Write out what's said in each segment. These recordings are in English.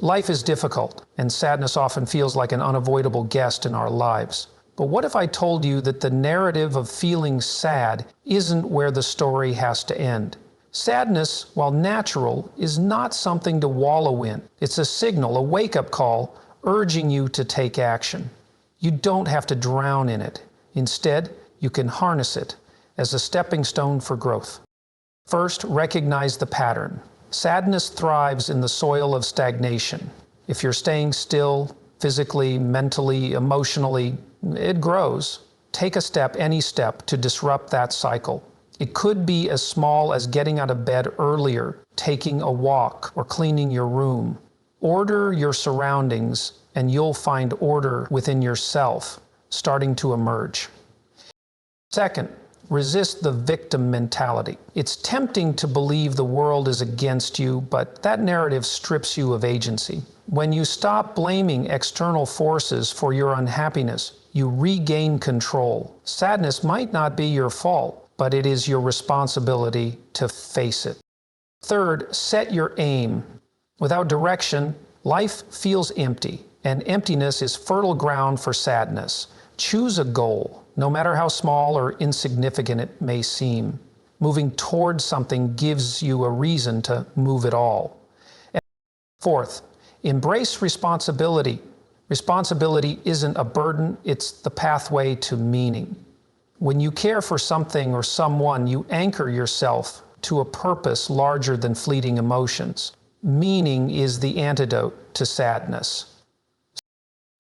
Life is difficult, and sadness often feels like an unavoidable guest in our lives. But what if I told you that the narrative of feeling sad isn't where the story has to end? Sadness, while natural, is not something to wallow in. It's a signal, a wake-up call, urging you to take action. You don't have to drown in it. Instead, you can harness it as a stepping stone for growth. First, recognize the pattern. Sadness thrives in the soil of stagnation. If you're staying still, physically, mentally, emotionally, it grows. Take a step, any step, to disrupt that cycle. It could be as small as getting out of bed earlier, taking a walk, or cleaning your room. Order your surroundings, and you'll find order within yourself starting to emerge. Second, resist the victim mentality. It's tempting to believe the world is against you, but that narrative strips you of agency. When you stop blaming external forces for your unhappiness, you regain control. Sadness might not be your fault, but it is your responsibility to face it. Third, set your aim. Without direction, life feels empty, and emptiness is fertile ground for sadness. Choose a goal, no matter how small or insignificant it may seem. Moving towards something gives you a reason to move at all. And fourth, embrace responsibility. Responsibility isn't a burden, it's the pathway to meaning. When you care for something or someone, you anchor yourself to a purpose larger than fleeting emotions. Meaning is the antidote to sadness.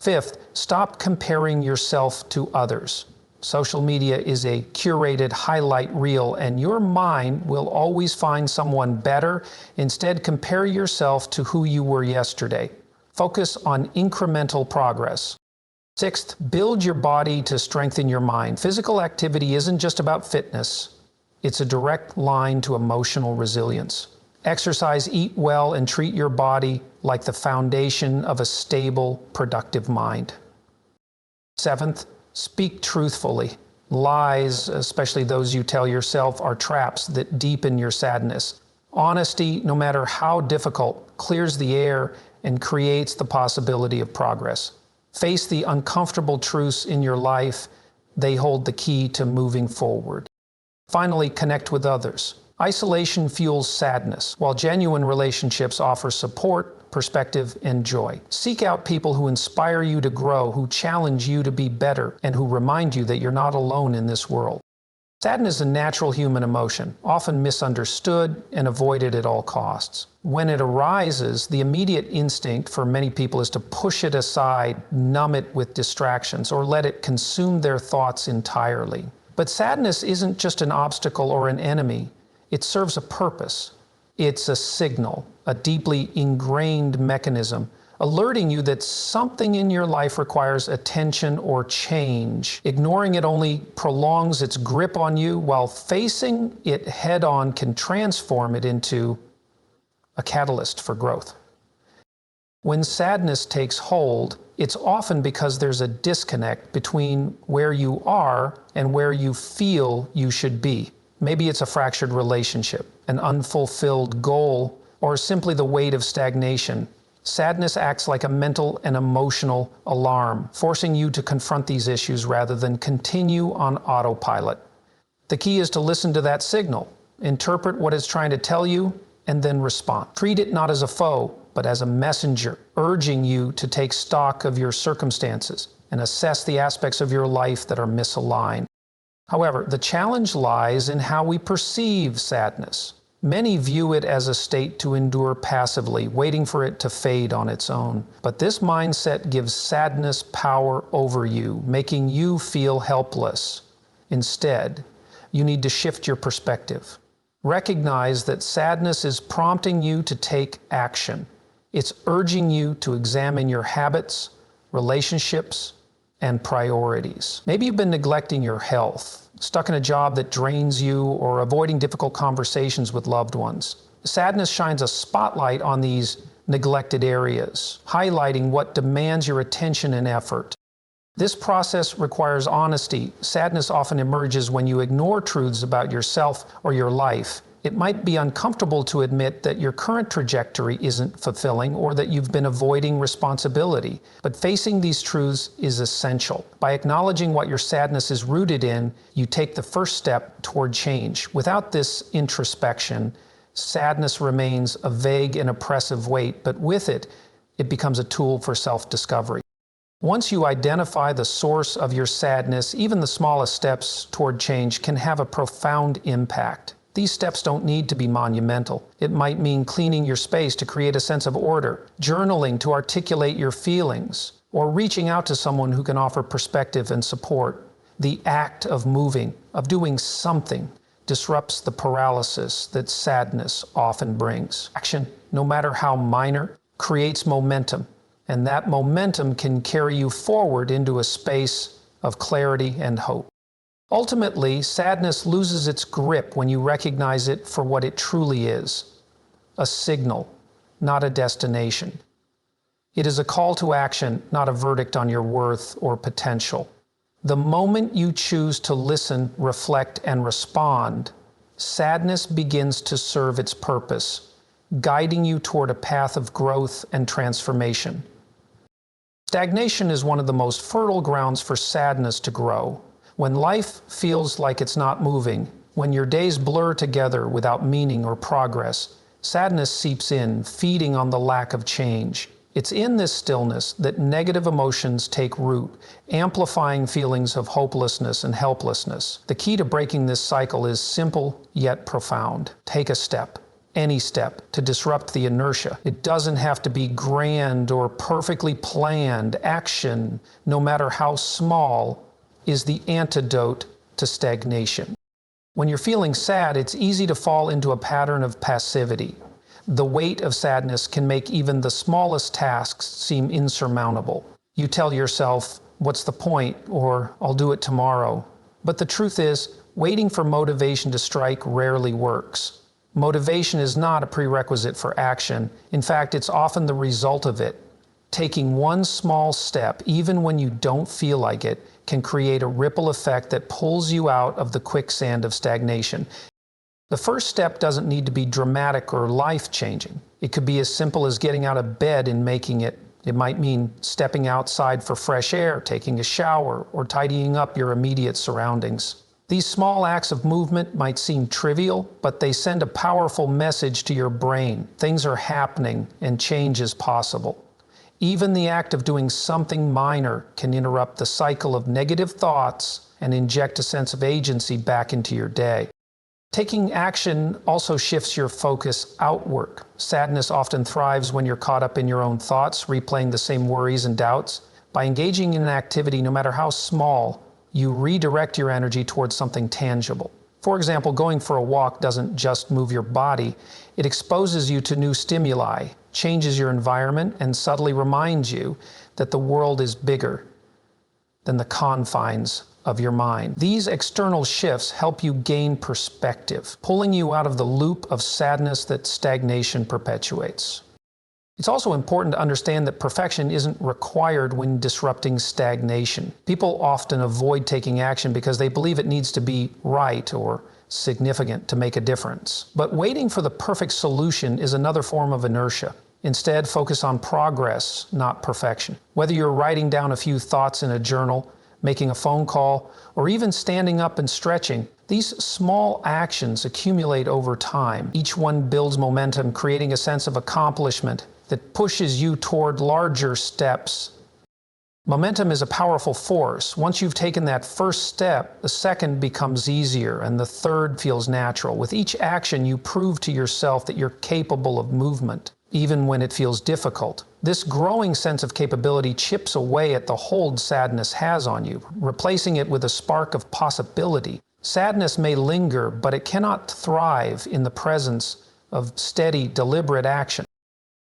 Fifth, stop comparing yourself to others. Social media is a curated highlight reel, and your mind will always find someone better. Instead, compare yourself to who you were yesterday. Focus on incremental progress. Sixth, build your body to strengthen your mind. Physical activity isn't just about fitness. It's a direct line to emotional resilience. Exercise, eat well, and treat your body like the foundation of a stable, productive mind. Seventh, speak truthfully. Lies, especially those you tell yourself, are traps that deepen your sadness. Honesty, no matter how difficult, clears the air and creates the possibility of progress. Face the uncomfortable truths in your life. They hold the key to moving forward. Finally, connect with others. Isolation fuels sadness, while genuine relationships offer support, perspective, and joy. Seek out people who inspire you to grow, who challenge you to be better, and who remind you that you're not alone in this world. Sadness is a natural human emotion, often misunderstood and avoided at all costs. When it arises, the immediate instinct for many people is to push it aside, numb it with distractions, or let it consume their thoughts entirely. But sadness isn't just an obstacle or an enemy. It serves a purpose. It's a signal, a deeply ingrained mechanism, alerting you that something in your life requires attention or change. Ignoring it only prolongs its grip on you, while facing it head-on can transform it into a catalyst for growth. When sadness takes hold, it's often because there's a disconnect between where you are and where you feel you should be. Maybe it's a fractured relationship, an unfulfilled goal, or simply the weight of stagnation. Sadness acts like a mental and emotional alarm, forcing you to confront these issues rather than continue on autopilot. The key is to listen to that signal, interpret what it's trying to tell you, and then respond. Treat it not as a foe, but as a messenger, urging you to take stock of your circumstances and assess the aspects of your life that are misaligned. However, the challenge lies in how we perceive sadness. Many view it as a state to endure passively, waiting for it to fade on its own. But this mindset gives sadness power over you, making you feel helpless. Instead, you need to shift your perspective. Recognize that sadness is prompting you to take action. It's urging you to examine your habits, relationships, and priorities. Maybe you've been neglecting your health, stuck in a job that drains you, or avoiding difficult conversations with loved ones. Sadness shines a spotlight on these neglected areas, highlighting what demands your attention and effort. This process requires honesty. Sadness often emerges when you ignore truths about yourself or your life, It might be uncomfortable to admit that your current trajectory isn't fulfilling or that you've been avoiding responsibility, but facing these truths is essential. By acknowledging what your sadness is rooted in, you take the first step toward change. Without this introspection, sadness remains a vague and oppressive weight, but with it, it becomes a tool for self-discovery. Once you identify the source of your sadness, even the smallest steps toward change can have a profound impact. These steps don't need to be monumental. It might mean cleaning your space to create a sense of order, journaling to articulate your feelings, or reaching out to someone who can offer perspective and support. The act of moving, of doing something, disrupts the paralysis that sadness often brings. Action, no matter how minor, creates momentum, and that momentum can carry you forward into a space of clarity and hope. Ultimately, sadness loses its grip when you recognize it for what it truly is: a signal, not a destination. It is a call to action, not a verdict on your worth or potential. The moment you choose to listen, reflect, and respond, sadness begins to serve its purpose, guiding you toward a path of growth and transformation. Stagnation is one of the most fertile grounds for sadness to grow. When life feels like it's not moving, when your days blur together without meaning or progress, sadness seeps in, feeding on the lack of change. It's in this stillness that negative emotions take root, amplifying feelings of hopelessness and helplessness. The key to breaking this cycle is simple yet profound. Take a step. Any step to disrupt the inertia. It doesn't have to be grand or perfectly planned. Action, no matter how small, is the antidote to stagnation. When you're feeling sad, it's easy to fall into a pattern of passivity. The weight of sadness can make even the smallest tasks seem insurmountable. You tell yourself, "What's the point?" or "I'll do it tomorrow." But the truth is, waiting for motivation to strike rarely works. Motivation is not a prerequisite for action. In fact, it's often the result of it. Taking one small step, even when you don't feel like it, can create a ripple effect that pulls you out of the quicksand of stagnation. The first step doesn't need to be dramatic or life-changing. It could be as simple as getting out of bed and making it. It might mean stepping outside for fresh air, taking a shower, or tidying up your immediate surroundings. These small acts of movement might seem trivial, but they send a powerful message to your brain. Things are happening and change is possible. Even the act of doing something minor can interrupt the cycle of negative thoughts and inject a sense of agency back into your day. Taking action also shifts your focus outward. Sadness often thrives when you're caught up in your own thoughts, replaying the same worries and doubts. By engaging in an activity, no matter how small, you redirect your energy towards something tangible. For example, going for a walk doesn't just move your body, it exposes you to new stimuli, changes your environment, and subtly reminds you that the world is bigger than the confines of your mind. These external shifts help you gain perspective, pulling you out of the loop of sadness that stagnation perpetuates. It's also important to understand that perfection isn't required when disrupting stagnation. People often avoid taking action because they believe it needs to be right or significant to make a difference. But waiting for the perfect solution is another form of inertia. Instead, focus on progress, not perfection. Whether you're writing down a few thoughts in a journal, making a phone call, or even standing up and stretching, these small actions accumulate over time. Each one builds momentum, creating a sense of accomplishment that pushes you toward larger steps. Momentum is a powerful force. Once you've taken that first step, the second becomes easier and the third feels natural. With each action, you prove to yourself that you're capable of movement, even when it feels difficult. This growing sense of capability chips away at the hold sadness has on you, replacing it with a spark of possibility. Sadness may linger, but it cannot thrive in the presence of steady, deliberate action.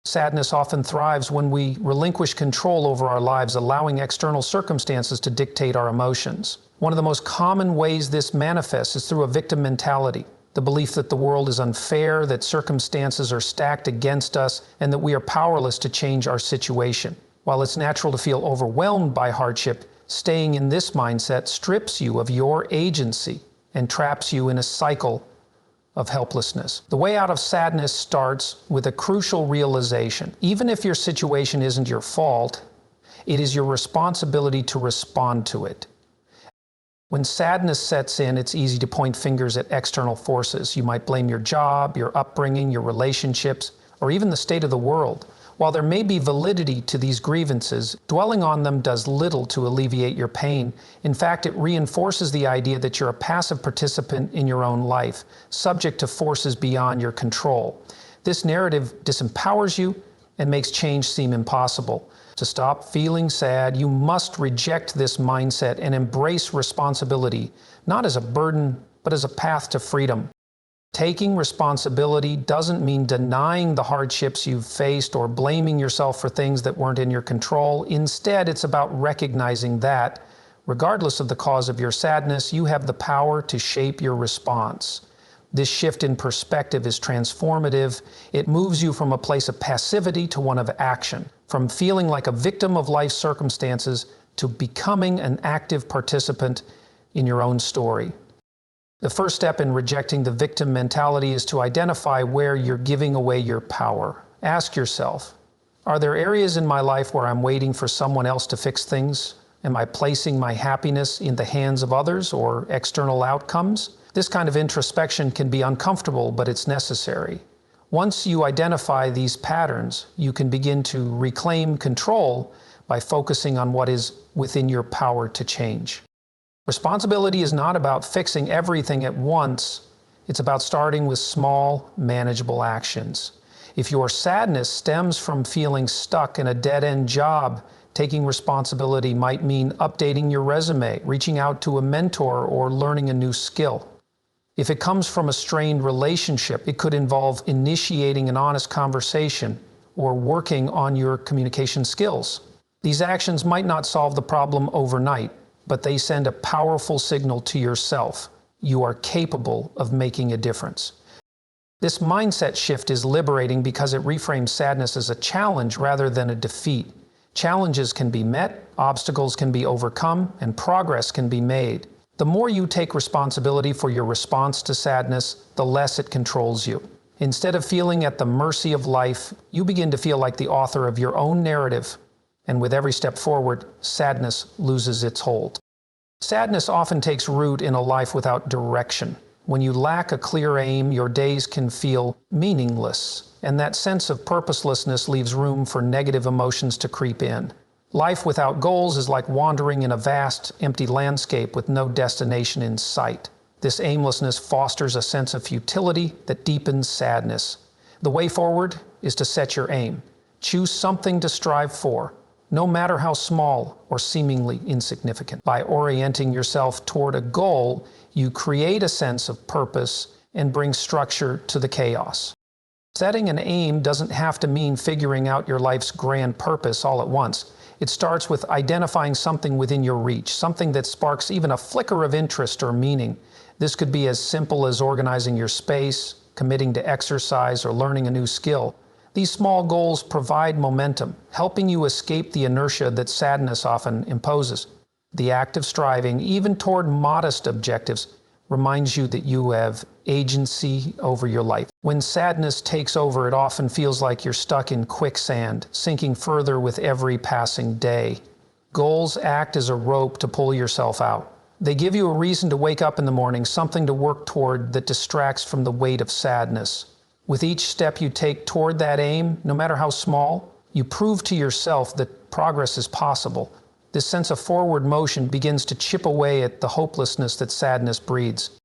Sadness often thrives when we relinquish control over our lives, allowing external circumstances to dictate our emotions. One of the most common ways this manifests is through a victim mentality. The belief that the world is unfair, that circumstances are stacked against us, and that we are powerless to change our situation. While it's natural to feel overwhelmed by hardship, staying in this mindset strips you of your agency and traps you in a cycle of helplessness. The way out of sadness starts with a crucial realization. Even if your situation isn't your fault, it is your responsibility to respond to it. When sadness sets in, it's easy to point fingers at external forces. You might blame your job, your upbringing, your relationships, or even the state of the world. While there may be validity to these grievances, dwelling on them does little to alleviate your pain. In fact, it reinforces the idea that you're a passive participant in your own life, subject to forces beyond your control. This narrative disempowers you and makes change seem impossible. To stop feeling sad, you must reject this mindset and embrace responsibility, not as a burden, but as a path to freedom. Taking responsibility doesn't mean denying the hardships you've faced or blaming yourself for things that weren't in your control. Instead, it's about recognizing that, regardless of the cause of your sadness, you have the power to shape your response. This shift in perspective is transformative. It moves you from a place of passivity to one of action, from feeling like a victim of life's circumstances to becoming an active participant in your own story. The first step in rejecting the victim mentality is to identify where you're giving away your power. Ask yourself, are there areas in my life where I'm waiting for someone else to fix things? Am I placing my happiness in the hands of others or external outcomes? This kind of introspection can be uncomfortable, but it's necessary. Once you identify these patterns, you can begin to reclaim control by focusing on what is within your power to change. Responsibility is not about fixing everything at once. It's about starting with small, manageable actions. If your sadness stems from feeling stuck in a dead-end job, taking responsibility might mean updating your resume, reaching out to a mentor, or learning a new skill. If it comes from a strained relationship, it could involve initiating an honest conversation or working on your communication skills. These actions might not solve the problem overnight, but they send a powerful signal to yourself. You are capable of making a difference. This mindset shift is liberating because it reframes sadness as a challenge rather than a defeat. Challenges can be met, obstacles can be overcome, and progress can be made. The more you take responsibility for your response to sadness, the less it controls you. Instead of feeling at the mercy of life, you begin to feel like the author of your own narrative. And with every step forward, sadness loses its hold. Sadness often takes root in a life without direction. When you lack a clear aim, your days can feel meaningless, and that sense of purposelessness leaves room for negative emotions to creep in. Life without goals is like wandering in a vast, empty landscape with no destination in sight. This aimlessness fosters a sense of futility that deepens sadness. The way forward is to set your aim. Choose something to strive for, no matter how small or seemingly insignificant. By orienting yourself toward a goal, you create a sense of purpose and bring structure to the chaos. Setting an aim doesn't have to mean figuring out your life's grand purpose all at once. It starts with identifying something within your reach, something that sparks even a flicker of interest or meaning. This could be as simple as organizing your space, committing to exercise, or learning a new skill. These small goals provide momentum, helping you escape the inertia that sadness often imposes. The act of striving, even toward modest objectives, reminds you that you have agency over your life. When sadness takes over, it often feels like you're stuck in quicksand, sinking further with every passing day. Goals act as a rope to pull yourself out. They give you a reason to wake up in the morning, something to work toward that distracts from the weight of sadness. With each step you take toward that aim, no matter how small, you prove to yourself that progress is possible. This sense of forward motion begins to chip away at the hopelessness that sadness breeds.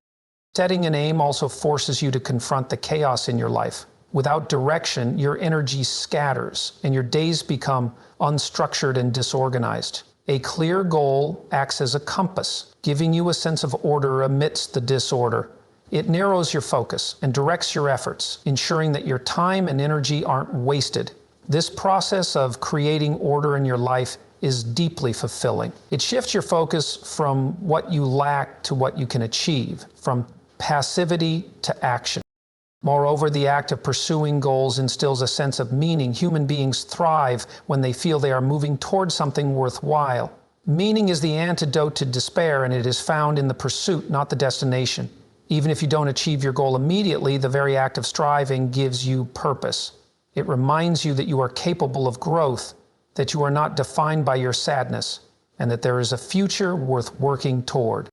Setting an aim also forces you to confront the chaos in your life. Without direction, your energy scatters and your days become unstructured and disorganized. A clear goal acts as a compass, giving you a sense of order amidst the disorder. It narrows your focus and directs your efforts, ensuring that your time and energy aren't wasted. This process of creating order in your life is deeply fulfilling. It shifts your focus from what you lack to what you can achieve, from passivity to action. Moreover, the act of pursuing goals instills a sense of meaning. Human beings thrive when they feel they are moving toward something worthwhile. Meaning is the antidote to despair, and it is found in the pursuit, not the destination. Even if you don't achieve your goal immediately, the very act of striving gives you purpose. It reminds you that you are capable of growth, that you are not defined by your sadness, and that there is a future worth working toward.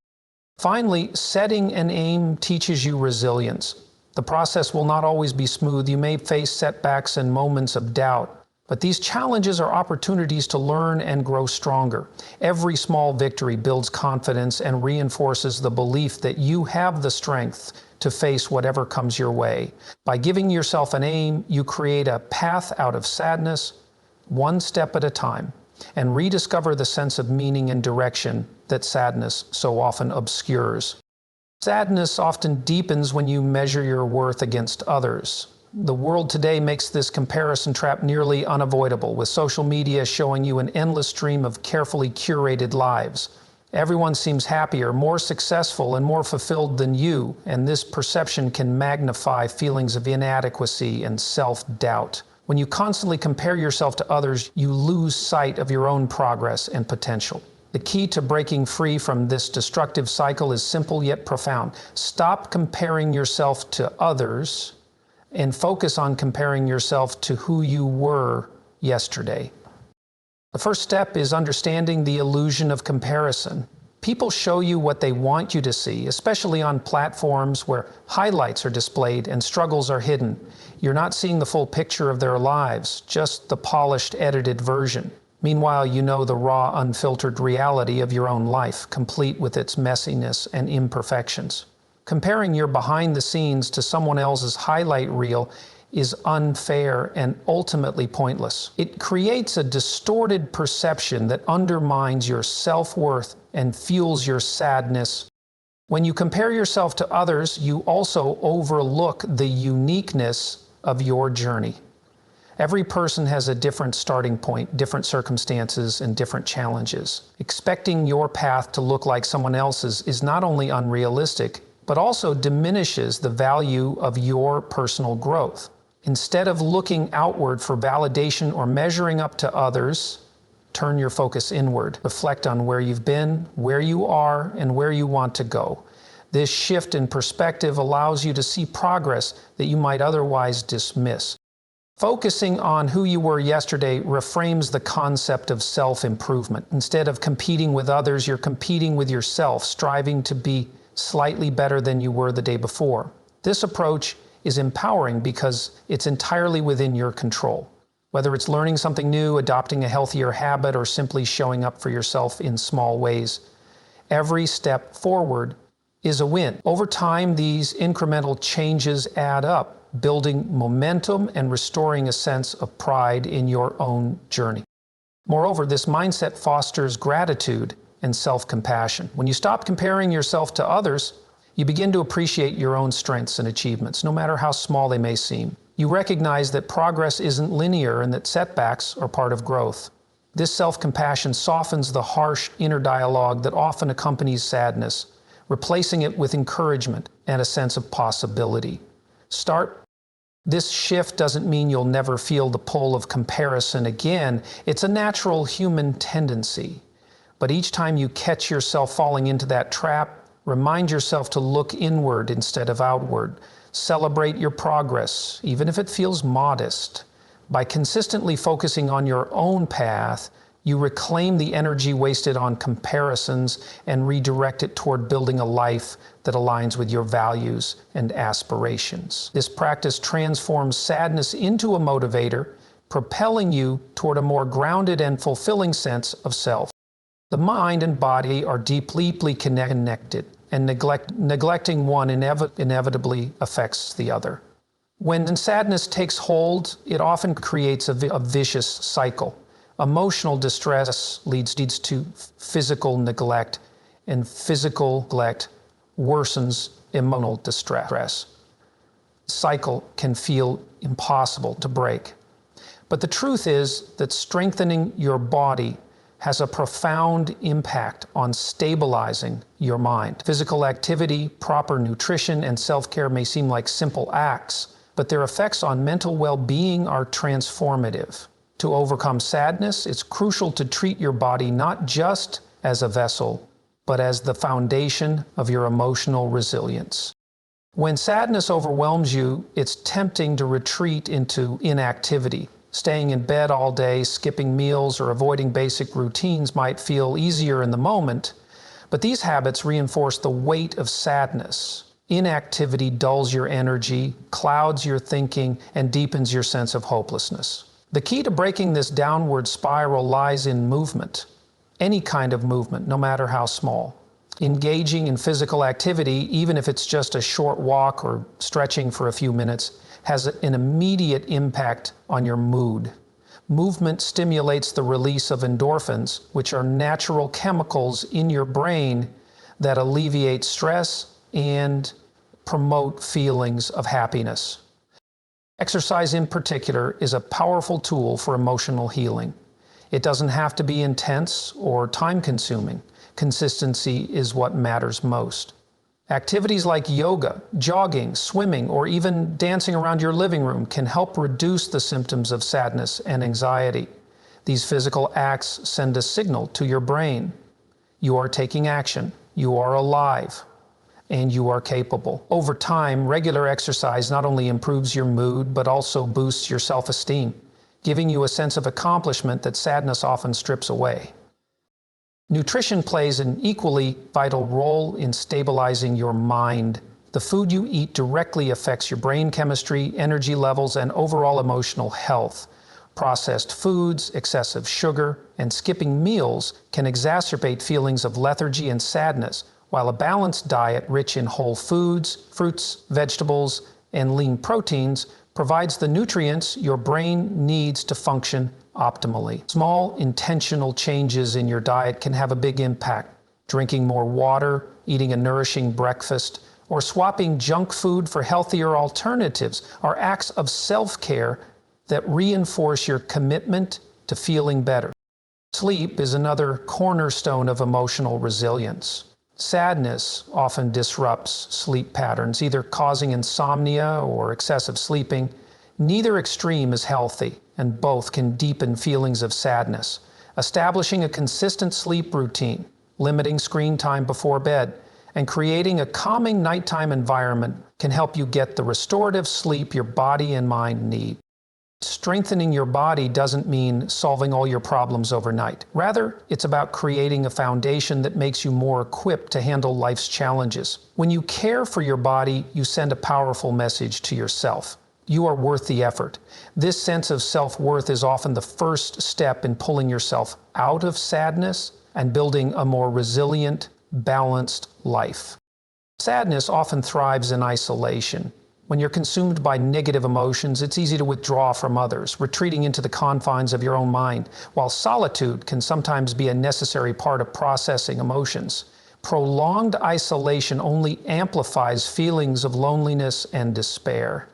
Finally, setting an aim teaches you resilience. The process will not always be smooth. You may face setbacks and moments of doubt, but these challenges are opportunities to learn and grow stronger. Every small victory builds confidence and reinforces the belief that you have the strength to face whatever comes your way. By giving yourself an aim, you create a path out of sadness, one step at a time, and rediscover the sense of meaning and direction that sadness so often obscures. Sadness often deepens when you measure your worth against others. The world today makes this comparison trap nearly unavoidable, with social media showing you an endless stream of carefully curated lives. Everyone seems happier, more successful, and more fulfilled than you, and this perception can magnify feelings of inadequacy and self-doubt. When you constantly compare yourself to others, you lose sight of your own progress and potential. The key to breaking free from this destructive cycle is simple yet profound. Stop comparing yourself to others and focus on comparing yourself to who you were yesterday. The first step is understanding the illusion of comparison. People show you what they want you to see, especially on platforms where highlights are displayed and struggles are hidden. You're not seeing the full picture of their lives, just the polished, edited version. Meanwhile, you know the raw, unfiltered reality of your own life, complete with its messiness and imperfections. Comparing your behind the scenes to someone else's highlight reel is unfair and ultimately pointless. It creates a distorted perception that undermines your self-worth and fuels your sadness. When you compare yourself to others, you also overlook the uniqueness of your journey. Every person has a different starting point, different circumstances, and different challenges. Expecting your path to look like someone else's is not only unrealistic, but also diminishes the value of your personal growth. Instead of looking outward for validation or measuring up to others, turn your focus inward. Reflect on where you've been, where you are, and where you want to go. This shift in perspective allows you to see progress that you might otherwise dismiss. Focusing on who you were yesterday reframes the concept of self-improvement. Instead of competing with others, you're competing with yourself, striving to be slightly better than you were the day before. This approach is empowering because it's entirely within your control. Whether it's learning something new, adopting a healthier habit, or simply showing up for yourself in small ways, every step forward is a win. Over time, these incremental changes add up, building momentum and restoring a sense of pride in your own journey. Moreover, this mindset fosters gratitude and self-compassion. When you stop comparing yourself to others, you begin to appreciate your own strengths and achievements, no matter how small they may seem. You recognize that progress isn't linear and that setbacks are part of growth. This self-compassion softens the harsh inner dialogue that often accompanies sadness, replacing it with encouragement and a sense of possibility. This shift doesn't mean you'll never feel the pull of comparison again. It's a natural human tendency. But each time you catch yourself falling into that trap, remind yourself to look inward instead of outward. Celebrate your progress, even if it feels modest. By consistently focusing on your own path, you reclaim the energy wasted on comparisons and redirect it toward building a life that aligns with your values and aspirations. This practice transforms sadness into a motivator, propelling you toward a more grounded and fulfilling sense of self. The mind and body are deeply connected, and neglecting one inevitably affects the other. When sadness takes hold, it often creates a vicious cycle. Emotional distress leads to physical neglect, and physical neglect worsens emotional distress. The cycle can feel impossible to break. But the truth is that strengthening your body has a profound impact on stabilizing your mind. Physical activity, proper nutrition, and self-care may seem like simple acts, but their effects on mental well-being are transformative. To overcome sadness, it's crucial to treat your body not just as a vessel, but as the foundation of your emotional resilience. When sadness overwhelms you, it's tempting to retreat into inactivity. Staying in bed all day, skipping meals, or avoiding basic routines might feel easier in the moment, but these habits reinforce the weight of sadness. Inactivity dulls your energy, clouds your thinking, and deepens your sense of hopelessness. The key to breaking this downward spiral lies in movement. Any kind of movement, no matter how small. Engaging in physical activity, even if it's just a short walk or stretching for a few minutes, has an immediate impact on your mood. Movement stimulates the release of endorphins, which are natural chemicals in your brain that alleviate stress and promote feelings of happiness. Exercise in particular is a powerful tool for emotional healing. It doesn't have to be intense or time-consuming. Consistency is what matters most. Activities like yoga, jogging, swimming, or even dancing around your living room can help reduce the symptoms of sadness and anxiety. These physical acts send a signal to your brain. You are taking action, you are alive, and you are capable. Over time, regular exercise not only improves your mood, but also boosts your self-esteem, giving you a sense of accomplishment that sadness often strips away. Nutrition plays an equally vital role in stabilizing your mind. The food you eat directly affects your brain chemistry, energy levels, and overall emotional health. Processed foods, excessive sugar, and skipping meals can exacerbate feelings of lethargy and sadness, while a balanced diet rich in whole foods, fruits, vegetables, and lean proteins provides the nutrients your brain needs to function optimally. Small, intentional changes in your diet can have a big impact. Drinking more water, eating a nourishing breakfast, or swapping junk food for healthier alternatives are acts of self-care that reinforce your commitment to feeling better. Sleep is another cornerstone of emotional resilience. Sadness often disrupts sleep patterns, either causing insomnia or excessive sleeping. Neither extreme is healthy, and both can deepen feelings of sadness. Establishing a consistent sleep routine, limiting screen time before bed, and creating a calming nighttime environment can help you get the restorative sleep your body and mind need. Strengthening your body doesn't mean solving all your problems overnight. Rather, it's about creating a foundation that makes you more equipped to handle life's challenges. When you care for your body, you send a powerful message to yourself. You are worth the effort. This sense of self-worth is often the first step in pulling yourself out of sadness and building a more resilient, balanced life. Sadness often thrives in isolation. When you're consumed by negative emotions, it's easy to withdraw from others, retreating into the confines of your own mind, while solitude can sometimes be a necessary part of processing emotions. Prolonged isolation only amplifies feelings of loneliness and despair.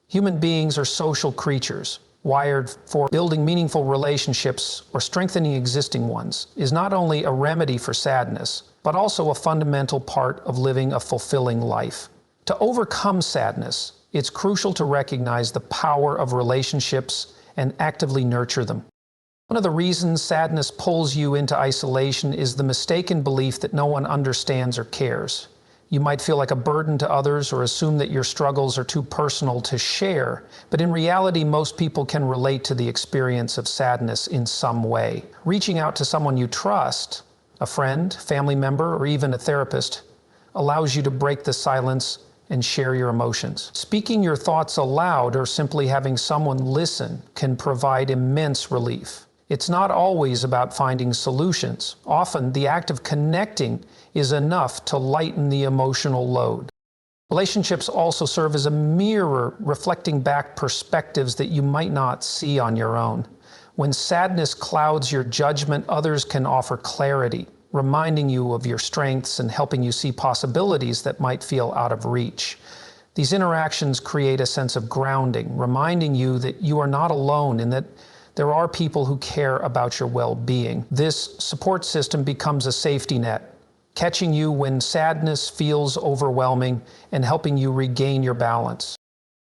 Human beings are social creatures. Wired for building meaningful relationships or strengthening existing ones is not only a remedy for sadness, but also a fundamental part of living a fulfilling life. To overcome sadness, it's crucial to recognize the power of relationships and actively nurture them. One of the reasons sadness pulls you into isolation is the mistaken belief that no one understands or cares. You might feel like a burden to others or assume that your struggles are too personal to share, but in reality, most people can relate to the experience of sadness in some way. Reaching out to someone you trust, a friend, family member, or even a therapist, allows you to break the silence and share your emotions. Speaking your thoughts aloud or simply having someone listen can provide immense relief. It's not always about finding solutions. Often, the act of connecting is enough to lighten the emotional load. Relationships also serve as a mirror, reflecting back perspectives that you might not see on your own. When sadness clouds your judgment, others can offer clarity, reminding you of your strengths and helping you see possibilities that might feel out of reach. These interactions create a sense of grounding, reminding you that you are not alone and that there are people who care about your well-being. This support system becomes a safety net, catching you when sadness feels overwhelming and helping you regain your balance.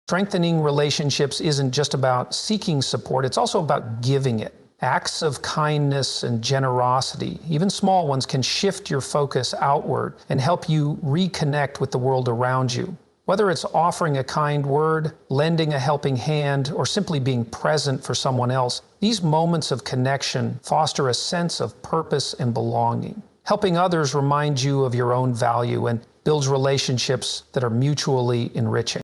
Strengthening relationships isn't just about seeking support, it's also about giving it. Acts of kindness and generosity, even small ones, can shift your focus outward and help you reconnect with the world around you. Whether it's offering a kind word, lending a helping hand, or simply being present for someone else, these moments of connection foster a sense of purpose and belonging. Helping others reminds you of your own value and builds relationships that are mutually enriching.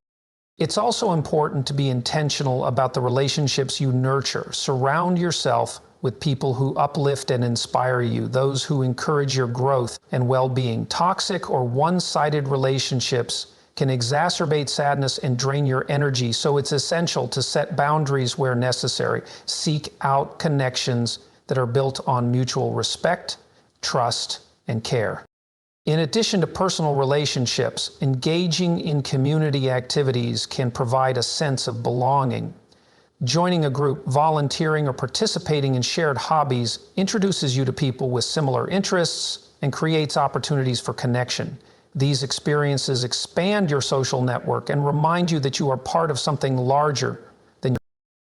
It's also important to be intentional about the relationships you nurture. Surround yourself with people who uplift and inspire you, those who encourage your growth and well-being. Toxic or one-sided relationships can exacerbate sadness and drain your energy, so it's essential to set boundaries where necessary. Seek out connections that are built on mutual respect, trust, and care. In addition to personal relationships, engaging in community activities can provide a sense of belonging. Joining a group, volunteering, or participating in shared hobbies introduces you to people with similar interests and creates opportunities for connection. These experiences expand your social network and remind you that you are part of something larger than you.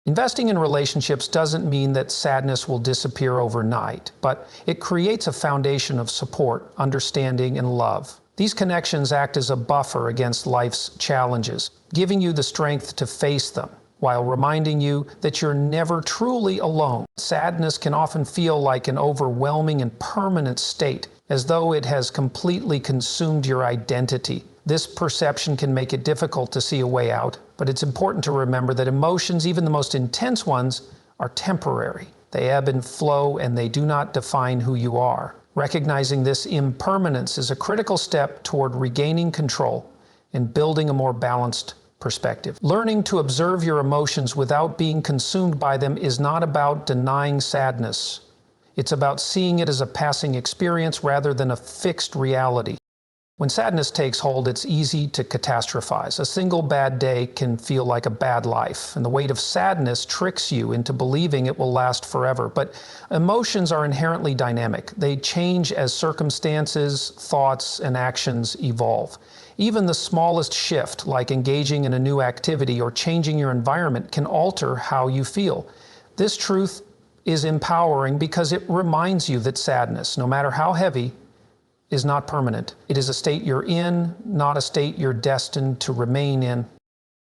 Investing in relationships doesn't mean that sadness will disappear overnight, but it creates a foundation of support, understanding, and love. These connections act as a buffer against life's challenges, giving you the strength to face them, while reminding you that you're never truly alone. Sadness can often feel like an overwhelming and permanent state, as though it has completely consumed your identity. This perception can make it difficult to see a way out, but it's important to remember that emotions, even the most intense ones, are temporary. They ebb and flow, and they do not define who you are. Recognizing this impermanence is a critical step toward regaining control and building a more balanced perspective. Learning to observe your emotions without being consumed by them is not about denying sadness. It's about seeing it as a passing experience rather than a fixed reality. When sadness takes hold, it's easy to catastrophize. A single bad day can feel like a bad life, and the weight of sadness tricks you into believing it will last forever. But emotions are inherently dynamic. They change as circumstances, thoughts, and actions evolve. Even the smallest shift, like engaging in a new activity or changing your environment, can alter how you feel. This truth is empowering because it reminds you that sadness, no matter how heavy, is not permanent. It is a state you're in, not a state you're destined to remain in.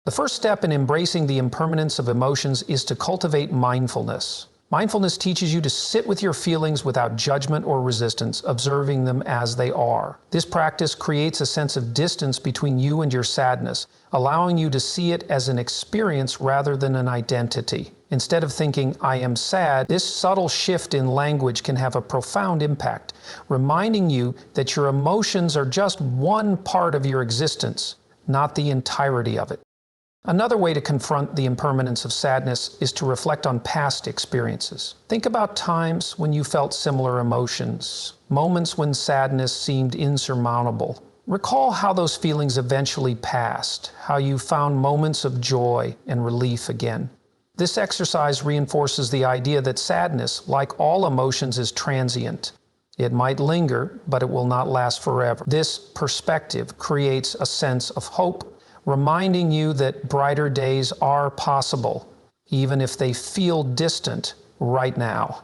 The first step in embracing the impermanence of emotions is to cultivate mindfulness. Mindfulness teaches you to sit with your feelings without judgment or resistance, observing them as they are. This practice creates a sense of distance between you and your sadness, allowing you to see it as an experience rather than an identity. Instead of thinking, "I am sad," this subtle shift in language can have a profound impact, reminding you that your emotions are just one part of your existence, not the entirety of it. Another way to confront the impermanence of sadness is to reflect on past experiences. Think about times when you felt similar emotions, moments when sadness seemed insurmountable. Recall how those feelings eventually passed, how you found moments of joy and relief again. This exercise reinforces the idea that sadness, like all emotions, is transient. It might linger, but it will not last forever. This perspective creates a sense of hope, reminding you that brighter days are possible, even if they feel distant right now.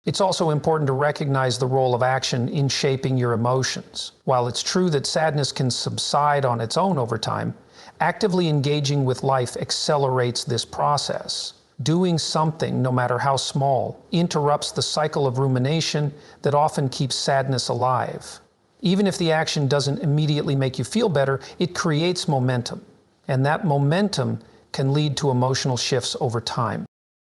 It's also important to recognize the role of action in shaping your emotions. While it's true that sadness can subside on its own over time, actively engaging with life accelerates this process. Doing something, no matter how small, interrupts the cycle of rumination that often keeps sadness alive. Even if the action doesn't immediately make you feel better, it creates momentum, and that momentum can lead to emotional shifts over time.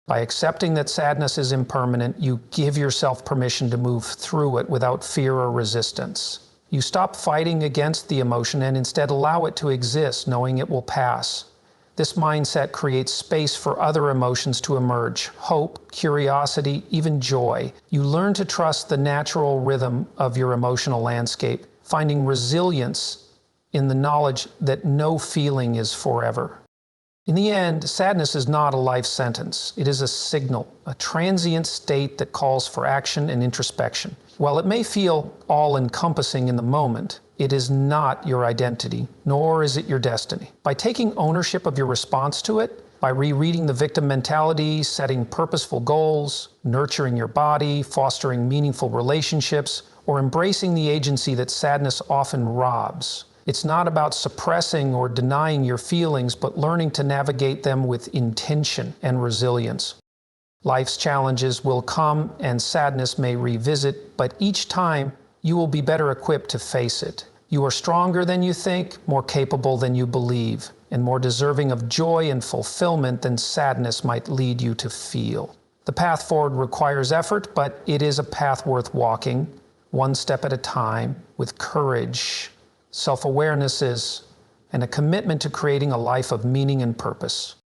By accepting that sadness is impermanent, you give yourself permission to move through it without fear or resistance. You stop fighting against the emotion and instead allow it to exist, knowing it will pass. This mindset creates space for other emotions to emerge: hope, curiosity, even joy. You learn to trust the natural rhythm of your emotional landscape, finding resilience in the knowledge that no feeling is forever. In the end, sadness is not a life sentence. It is a signal, a transient state that calls for action and introspection. While it may feel all-encompassing in the moment, it is not your identity, nor is it your destiny. By taking ownership of your response to it, by rereading the victim mentality, setting purposeful goals, nurturing your body, fostering meaningful relationships, or embracing the agency that sadness often robs, It's not about suppressing or denying your feelings, but learning to navigate them with intention and resilience. Life's challenges will come and sadness may revisit, but each time you will be better equipped to face it. You are stronger than you think, more capable than you believe, and more deserving of joy and fulfillment than sadness might lead you to feel. The path forward requires effort, but it is a path worth walking, one step at a time, with courage, self-awareness, and a commitment to creating a life of meaning and purpose.